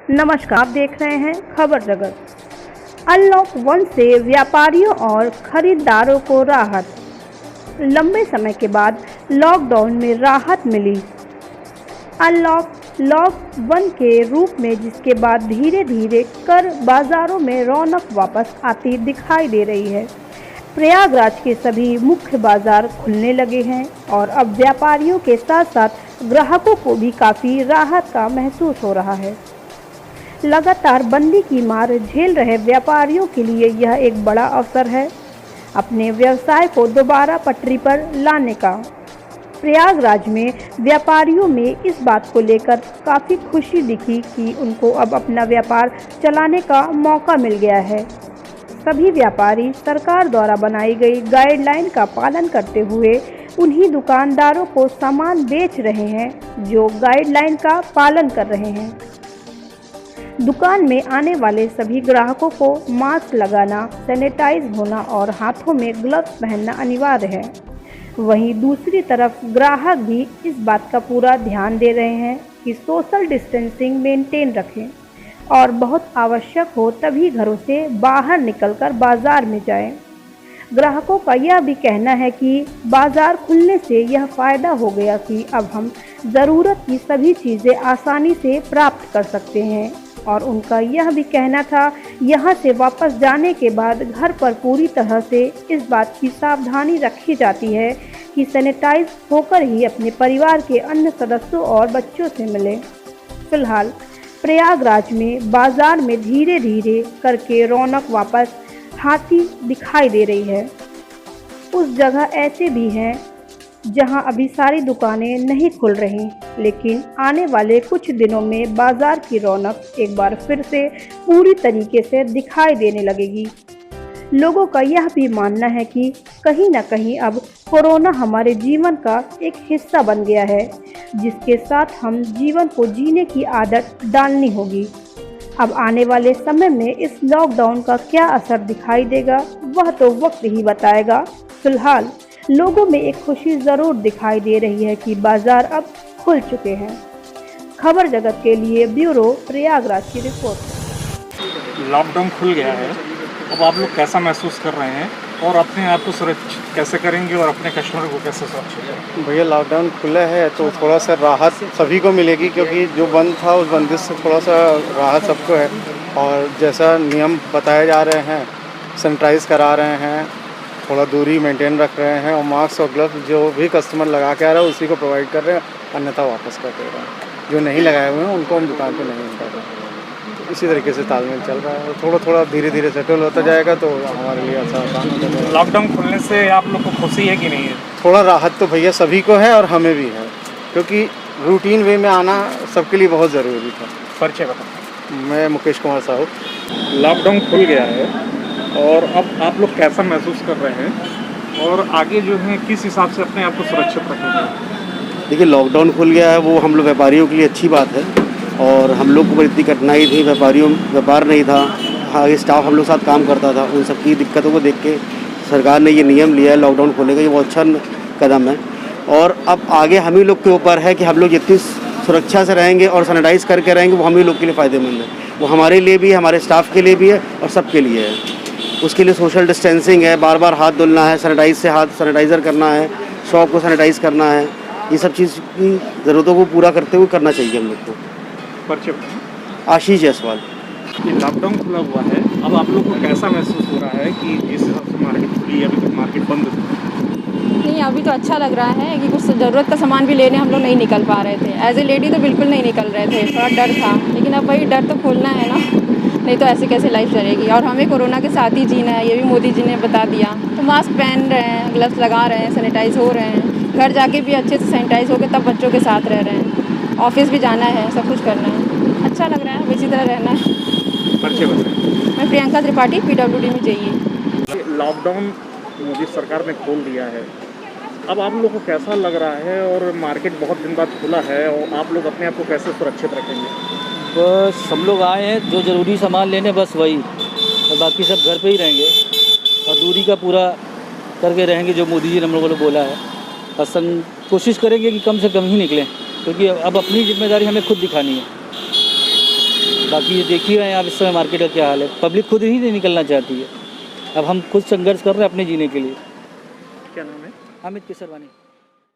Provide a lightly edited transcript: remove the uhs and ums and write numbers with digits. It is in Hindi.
नमस्कार, आप देख रहे हैं खबर जगत। अनलॉक 1 से व्यापारियों और खरीदारों को राहत। लंबे समय के बाद लॉकडाउन में राहत मिली। लॉक 1 के रूप में जिसके बाद धीरे धीरे कर बाजारों में रौनक वापस आती दिखाई दे रही है। प्रयागराज के सभी मुख्य बाजार खुलने लगे हैं और अब व्यापारियों के साथ साथ ग्राहकों को भी काफ़ी राहत का महसूस हो रहा है। लगातार बंदी की मार झेल रहे व्यापारियों के लिए यह एक बड़ा अवसर है अपने व्यवसाय को दोबारा पटरी पर लाने का। प्रयागराज में व्यापारियों में इस बात को लेकर काफ़ी खुशी दिखी कि उनको अब अपना व्यापार चलाने का मौका मिल गया है। सभी व्यापारी सरकार द्वारा बनाई गई गाइडलाइन का पालन करते हुए उन्हीं दुकानदारों को सामान बेच रहे हैं जो गाइडलाइन का पालन कर रहे हैं। दुकान में आने वाले सभी ग्राहकों को मास्क लगाना, सैनिटाइज होना और हाथों में ग्लव्स पहनना अनिवार्य है। वहीं दूसरी तरफ ग्राहक भी इस बात का पूरा ध्यान दे रहे हैं कि सोशल डिस्टेंसिंग मेंटेन रखें और बहुत आवश्यक हो तभी घरों से बाहर निकलकर बाजार में जाएं। ग्राहकों का यह भी कहना है कि बाजार खुलने से यह फ़ायदा हो गया कि अब हम ज़रूरत की सभी चीज़ें आसानी से प्राप्त कर सकते हैं और उनका यह भी कहना था यहाँ से वापस जाने के बाद घर पर पूरी तरह से इस बात की सावधानी रखी जाती है कि सैनिटाइज होकर ही अपने परिवार के अन्य सदस्यों और बच्चों से मिलें। फिलहाल प्रयागराज में बाजार में धीरे धीरे करके रौनक वापस आती दिखाई दे रही है। उस जगह ऐसे भी हैं जहां अभी सारी दुकानें नहीं खुल रही, लेकिन आने वाले कुछ दिनों में बाजार की रौनक एक बार फिर से पूरी तरीके से दिखाई देने लगेगी। लोगों का यह भी मानना है कि कहीं न कहीं अब कोरोना हमारे जीवन का एक हिस्सा बन गया है, जिसके साथ हम जीवन को जीने की आदत डालनी होगी। अब आने वाले समय में इस लॉकडाउन का क्या असर दिखाई देगा वह तो वक्त ही बताएगा। फिलहाल लोगों में एक खुशी ज़रूर दिखाई दे रही है कि बाजार अब खुल चुके हैं। खबर जगत के लिए ब्यूरो प्रयागराज की रिपोर्ट। लॉकडाउन खुल गया है, अब आप लोग कैसा महसूस कर रहे हैं और अपने आप को सुरक्षित कैसे करेंगे और अपने कस्टमर को कैसे सुरक्षित करेंगे? भैया लॉकडाउन खुला है तो थोड़ा सा राहत सभी को मिलेगी, क्योंकि जो बंद था उस बंदिश से थोड़ा सा राहत सबको है। और जैसा नियम बताए जा रहे हैं, सैनिटाइज़ करा रहे हैं, थोड़ा दूरी मेंटेन रख रहे हैं और मास्क और ग्लव्स जो भी कस्टमर लगा के आ रहा है उसी को प्रोवाइड कर रहे हैं, अन्यथा वापस कर दे रहे हैं। जो नहीं लगाए हुए हैं उनको हम दुकान पे नहीं कर रहे हैं। इसी तरीके से तालमेल चल रहा है, थोड़ा थोड़ा धीरे धीरे सेटल होता जाएगा तो हमारे लिए अच्छा आसान हो जाएगा। लॉकडाउन खुलने से आप लोग को खुशी है कि नहीं है? थोड़ा राहत तो भैया सभी को है और हमें भी है, क्योंकि रूटीन वे में आना सबके लिए बहुत ज़रूरी था। परिचय बताओ। मैं मुकेश कुमार साहू। लॉकडाउन खुल गया है और अब आप लोग कैसा महसूस कर रहे हैं और आगे जो है किस हिसाब से अपने आप को सुरक्षित रखेंगे? देखिए लॉकडाउन खुल गया है, वो हम लोग व्यापारियों के लिए अच्छी बात है और हम लोग को बड़ी इतनी कठिनाई थी, व्यापार नहीं था, आगे स्टाफ हम लोग साथ काम करता था, उन सबकी दिक्कतों को देख के सरकार ने ये नियम लिया है लॉकडाउन खोलने का। ये बहुत अच्छा कदम है और अब आगे हम ही लोग के ऊपर है कि हम लोग जितनी सुरक्षा से रहेंगे और सैनिटाइज़ करके रहेंगे वो हम ही लोग के लिए फ़ायदेमंद है। वो हमारे लिए भी, हमारे स्टाफ के लिए भी है और सबके लिए है। उसके लिए सोशल डिस्टेंसिंग है, बार बार हाथ धुलना है, सैनिटाइज़र करना है, शॉप को सैनिटाइज़ करना है। ये सब चीज़ की ज़रूरतों को पूरा करते हुए करना चाहिए हम लोग को। परिचय। आशीष जायसवाल। ये लॉकडाउन खुला हुआ है, अब आप लोग को कैसा महसूस हो रहा है कि जिस हिसाब से मार्केट खुली है, अभी तक मार्केट बंद थी? नहीं, अभी तो अच्छा लग रहा है कि कुछ ज़रूरत का सामान भी लेने हम लोग नहीं निकल पा रहे थे। एज ए लेडी तो बिल्कुल नहीं निकल रहे थे, थोड़ा डर था, लेकिन अब वही डर तो खोलना है ना, नहीं तो ऐसे कैसे लाइफ चलेगी। और हमें कोरोना के साथ ही जीना है, ये भी मोदी जी ने बता दिया। तो मास्क पहन रहे हैं, ग्लव्स लगा रहे हैं, सैनिटाइज़ हो रहे हैं, घर जाके भी अच्छे से सैनिटाइज़ होकर तब बच्चों के साथ रह रहे हैं, ऑफिस भी जाना है, सब कुछ करना है। अच्छा लग रहा है, अब इसी तरह रहना है। परिचय बताएं। मैं प्रियंका त्रिपाठी, PWD में चाहिए। लॉकडाउन मोदी सरकार ने खोल दिया है, अब आप लोग को कैसा लग रहा है और मार्केट बहुत दिन बाद खुला है और आप लोग अपने आप को कैसे सुरक्षित रखेंगे? बस हम लोग आए हैं जो ज़रूरी सामान लेने, बस वही, और बाकी सब घर पे ही रहेंगे और दूरी का पूरा करके रहेंगे जो मोदी जी ने हम लोगों को बोला है। और कोशिश करेंगे कि कम से कम ही निकलें, क्योंकि अब अपनी जिम्मेदारी हमें खुद दिखानी है। बाकी ये देखिए हैं आप इस समय मार्केट का क्या हाल है, पब्लिक खुद ही नहीं निकलना चाहती है। अब हम खुद संघर्ष कर रहे हैं अपने जीने के लिए। क्या नाम है? अमित केसरवानी।